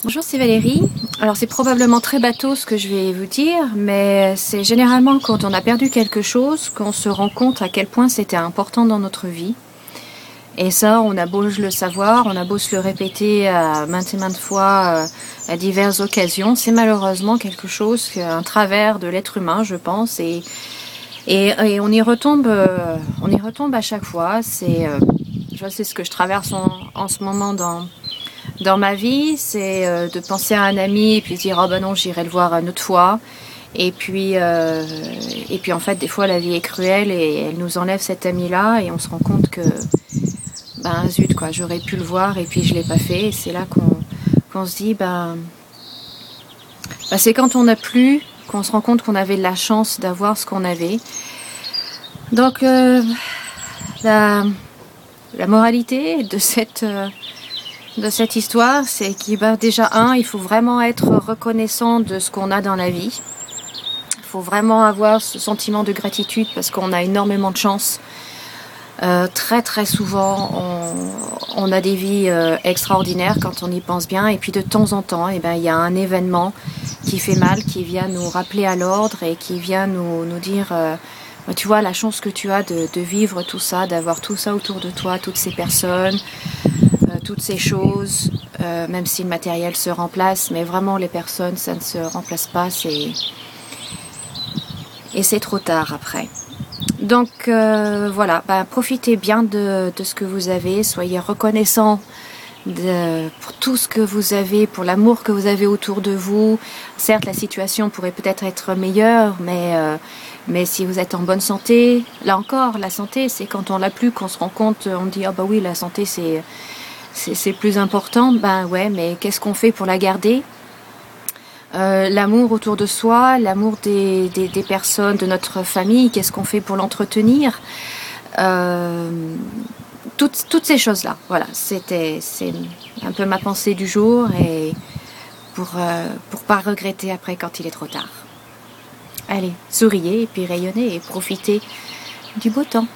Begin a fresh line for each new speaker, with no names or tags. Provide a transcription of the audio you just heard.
Bonjour, c'est Valérie. Alors c'est probablement très bateau ce que je vais vous dire, mais c'est généralement quand on a perdu quelque chose qu'on se rend compte à quel point c'était important dans notre vie. Et ça, on a beau le savoir, on a beau se le répéter maintes et maintes fois à diverses occasions, c'est malheureusement quelque chose, un travers de l'être humain, je pense, et on y retombe à chaque fois. C'est ce que je traverse en ce moment dans ma vie, c'est de penser à un ami et puis dire oh ben non, j'irai le voir une autre fois. Et puis en fait, des fois la vie est cruelle et elle nous enlève cet ami-là et on se rend compte que ben zut quoi, j'aurais pu le voir et puis je l'ai pas fait. Et c'est là qu'on se dit c'est quand on n'a plus qu'on se rend compte qu'on avait de la chance d'avoir ce qu'on avait. Donc la moralité de cette histoire, c'est qu'il déjà il faut vraiment être reconnaissant de ce qu'on a dans la vie. Il faut vraiment avoir ce sentiment de gratitude parce qu'on a énormément de chance. Très très souvent, on a des vies extraordinaires quand on y pense bien. Et puis de temps en temps, il y a un événement qui fait mal, qui vient nous rappeler à l'ordre et qui vient nous dire tu vois la chance que tu as de vivre tout ça, d'avoir tout ça autour de toi, toutes ces personnes, toutes ces choses, même si le matériel se remplace, mais vraiment les personnes, ça ne se remplace pas, et c'est trop tard après. Donc voilà, profitez bien de ce que vous avez, soyez reconnaissants pour tout ce que vous avez, pour l'amour que vous avez autour de vous. Certes, la situation pourrait peut-être être meilleure, mais si vous êtes en bonne santé, là encore, la santé, c'est quand on l'a plus qu'on se rend compte, on dit oui, la santé c'est plus important. Ouais, mais qu'est-ce qu'on fait pour la garder? L'amour autour de soi, l'amour des personnes, de notre famille, qu'est-ce qu'on fait pour l'entretenir? Toutes ces choses-là, voilà, c'est un peu ma pensée du jour et pour pas regretter après quand il est trop tard. Allez, souriez et puis rayonnez et profitez du beau temps.